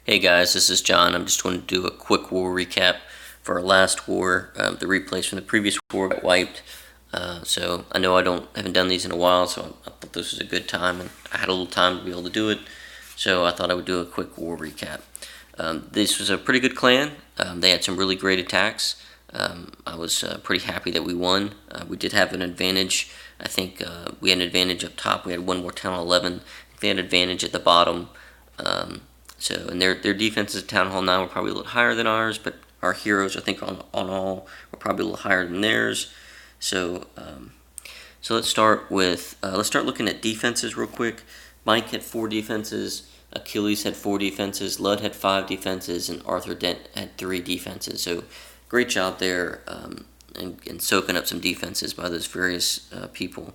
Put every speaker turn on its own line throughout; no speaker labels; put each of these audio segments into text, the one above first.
Hey guys, this is John. I'm just going to do a quick war recap for our last war. The replays from the previous war got wiped, so I know haven't done these in a while, so I thought this was a good time, and I had a little time to be able to do it, so I thought I would do a quick war recap. This was a pretty good clan. They had some really great attacks. I was pretty happy that we won. We did have an advantage. I think we had an advantage up top. We had one more town 11. They had an advantage at the bottom. And their defenses at Town Hall 9 were probably a little higher than ours, but our heroes, I think, on all were probably a little higher than theirs. So let's start looking at defenses real quick. Mike had 4 defenses. Achilles had 4 defenses. Lud had 5 defenses, and Arthur Dent had 3 defenses. So great job there, and soaking up some defenses by those various people.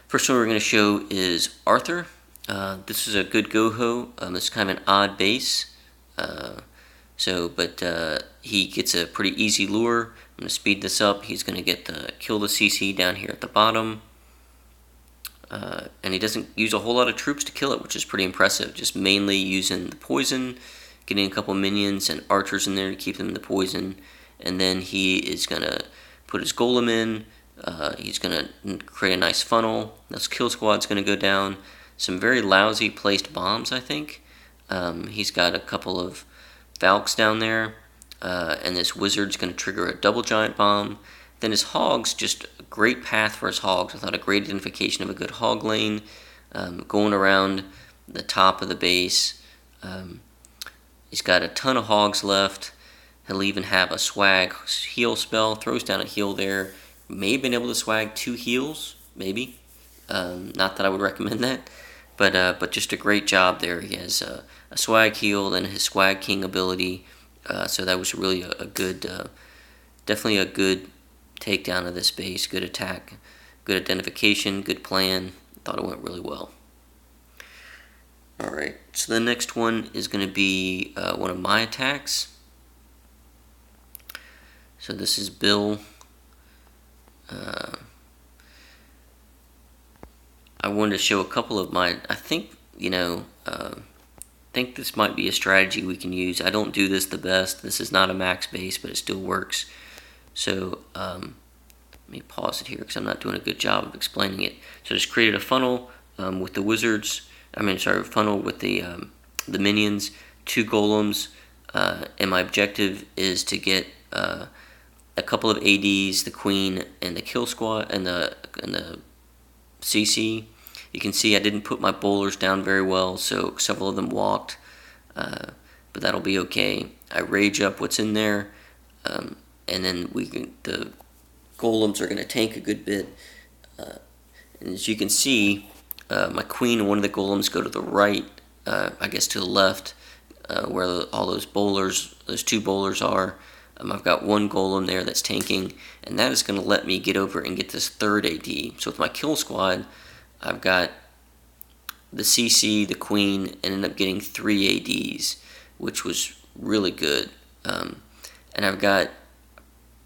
First one we're going to show is Arthur. This is a good Goho. This is kind of an odd base. He gets a pretty easy lure. I'm going to speed this up. He's going to get kill the CC down here at the bottom. And he doesn't use a whole lot of troops to kill it, which is pretty impressive. Just mainly using the poison, getting a couple minions and archers in there to keep them in the poison. And then he is going to put his golem in. He's going to create a nice funnel. This kill squad's going to go down. Some very lousy placed bombs, I think. He's got a couple of Valks down there, and this wizard's going to trigger a double giant bomb. Then his hogs, just a great path for his hogs. I thought a great identification of a good hog lane, going around the top of the base. He's got a ton of hogs left. He'll even have a swag heal spell, throws down a heal there. May have been able to swag 2 heals, maybe. Not that I would recommend that. But just a great job there. He has a swag heal and his swag king ability, so that was really a good, definitely a good takedown of this base. Good attack, good identification, good plan. Thought it went really well. All right, so the next one is going to be one of my attacks. So this is Bill. I wanted to show a couple of my, I think this might be a strategy we can use. I don't do this the best. This is not a max base, but it still works. So let me pause it here because I'm not doing a good job of explaining it. So I just created a funnel with the wizards. Funnel with the minions, 2 golems, and my objective is to get a couple of ADs, the queen, and the kill squad, and the CC. You can see I didn't put my bowlers down very well, so several of them walked, but that'll be okay. I rage up what's in there, and then the golems are going to tank a good bit. And as you can see, my queen and one of the golems go to the right, I guess to the left, where all those 2 bowlers are. I've got 1 golem there that's tanking, and that is going to let me get over and get this 3rd AD. So with my kill squad, I've got the CC, the queen, and ended up getting 3 ADs, which was really good. And I've got,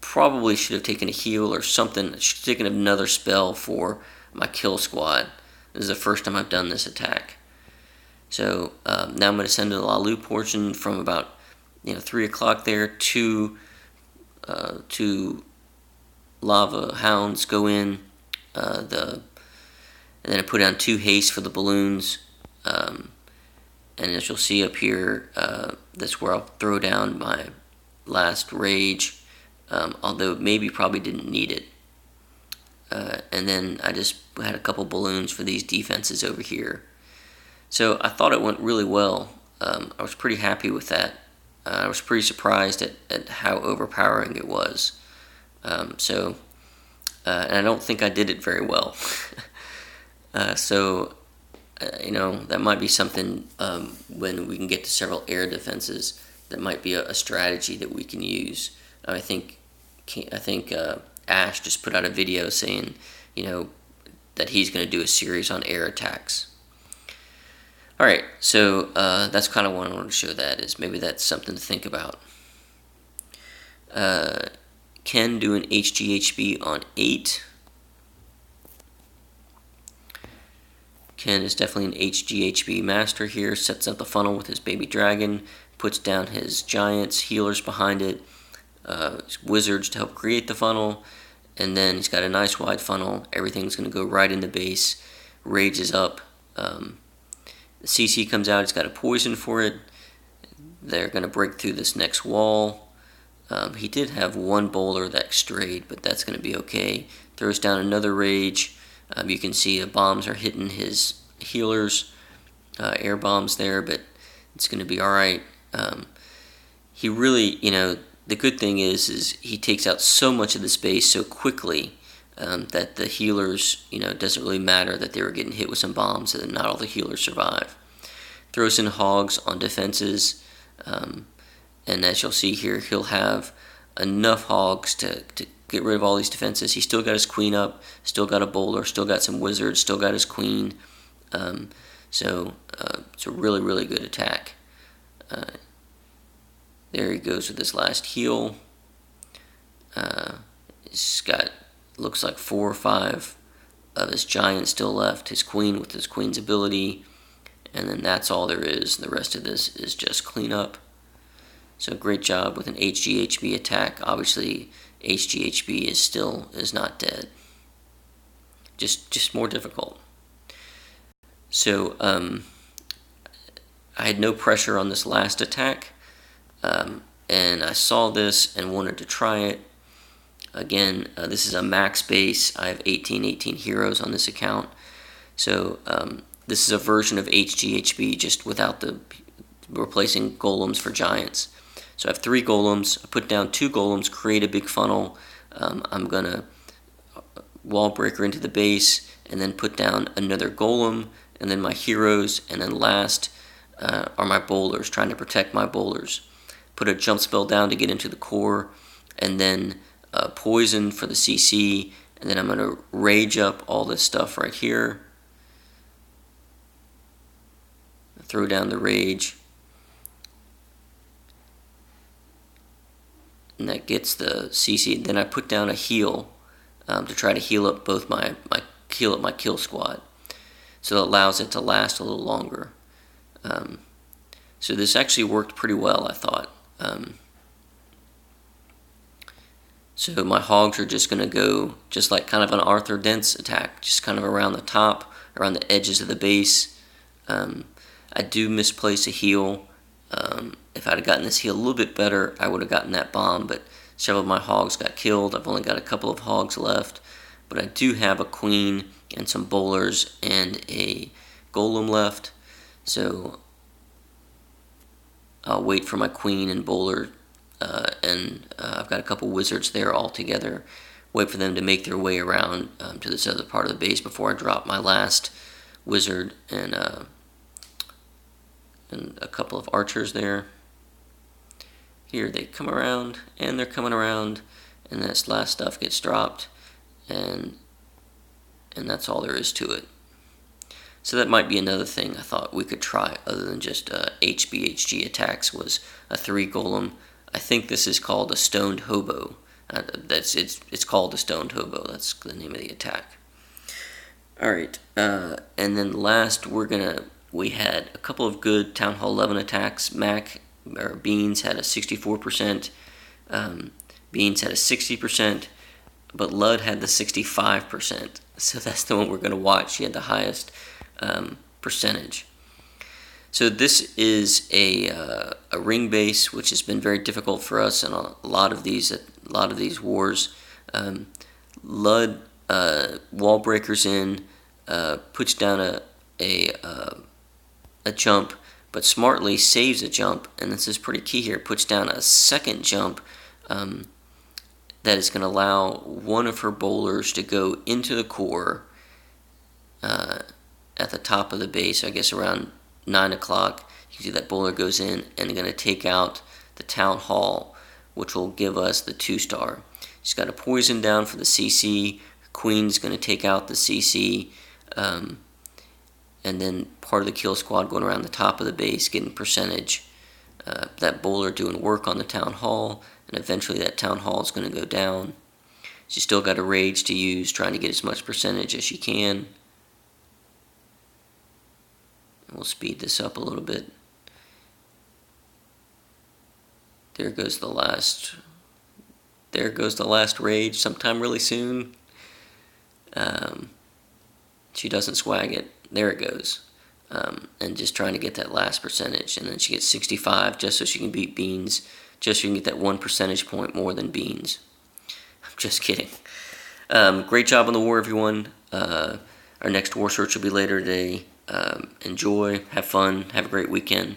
probably should have taken a heal or something, should have taken another spell for my kill squad. This is the first time I've done this attack. So now I'm going to send the Lalu portion from about 3 o'clock there to lava hounds go in, and then I put down 2 haste for the balloons, and as you'll see up here, that's where I'll throw down my last rage, although probably didn't need it. And then I just had a couple balloons for these defenses over here. So I thought it went really well. I was pretty happy with that. I was pretty surprised at how overpowering it was. And I don't think I did it very well. That might be something when we can get to several air defenses. That might be a strategy that we can use. I think Ash just put out a video saying, that he's going to do a series on air attacks. Alright, so that's kind of what I wanted to show that, is maybe that's something to think about. Ken doing HGHB on 8. Ken is definitely an HGHB master here. Sets up the funnel with his baby dragon, puts down his giants, healers behind it, wizards to help create the funnel, and then he's got a nice wide funnel. Everything's going to go right into base. Rage is up. The CC comes out. He's got a poison for it. They're going to break through this next wall. He did have one bowler that strayed, but that's going to be okay. Throws down another rage. You can see the bombs are hitting his healers, air bombs there, but it's going to be alright. He really, the good thing is he takes out so much of the space so quickly that the healers, it doesn't really matter that they were getting hit with some bombs and not all the healers survive. Throws in hogs on defenses, and as you'll see here, he'll have enough hogs to get rid of all these defenses. He's still got his queen up, still got a bowler, still got some wizards, still got his queen. So it's a really, really good attack. There he goes with his last heal. He's got, looks like 4 or 5 of his giants still left. His queen with his queen's ability. And then that's all there is. The rest of this is just cleanup. So great job with an HGHB attack. Obviously, HGHB is not dead. Just more difficult. So I had no pressure on this last attack. And I saw this and wanted to try it. Again, this is a max base. I have 18 heroes on this account. So this is a version of HGHB just without the replacing golems for giants. So I have 3 golems. I put down 2 golems, create a big funnel. I'm going to wall breaker into the base and then put down another golem and then my heroes, and then last are my bowlers, trying to protect my bowlers. Put a jump spell down to get into the core, and then poison for the CC, and then I'm going to rage up all this stuff right here. Throw down the rage. And that gets the CC. Then I put down a heal to try to heal up both my kill squad. So it allows it to last a little longer. So this actually worked pretty well, I thought. So my hogs are just going to go just like kind of an Arthur Dent's attack, just kind of around the top, around the edges of the base. I do misplace a heal. If I'd have gotten this heal a little bit better, I would have gotten that bomb, but several of my hogs got killed. I've only got a couple of hogs left, but I do have a queen and some bowlers and a golem left, so I'll wait for my queen and bowler, and I've got a couple wizards there all together. Wait for them to make their way around to this other part of the base before I drop my last wizard and a couple of archers there. Here they come around, and they're coming around, and this last stuff gets dropped, and that's all there is to it. So that might be another thing I thought we could try, other than just HBHG attacks, was a 3 golem. I think this is called a stoned hobo. It's called a stoned hobo. That's the name of the attack. All right, and then last we had a couple of good Town Hall 11 attacks. Beans had a 64%, Beans had a 60%, but Lud had the 65%. So that's the one we're going to watch. He had the highest percentage. So this is a ring base, which has been very difficult for us in a lot of these wars. Lud wall breakers in, puts down a jump, but smartly saves a jump, and this is pretty key here. Puts down a second jump that is going to allow one of her bowlers to go into the core at the top of the base. I guess around 9 o'clock, you can see that bowler goes in, and they're going to take out the Town Hall, which will give us the 2-star. She's got a poison down for the CC. Queen's going to take out the CC, and then part of the kill squad going around the top of the base, getting percentage. That bowler doing work on the Town Hall, and eventually that Town Hall is going to go down. She's still got a rage to use, trying to get as much percentage as she can. We'll speed this up a little bit. There goes the last. There goes the last rage sometime really soon. She doesn't swag it. There it goes. And just trying to get that last percentage. And then she gets 65 just so she can beat Beans. Just so you can get that 1 percentage point more than Beans. I'm just kidding. Great job on the war, everyone. Our next war search will be later today. Enjoy, have fun, have a great weekend.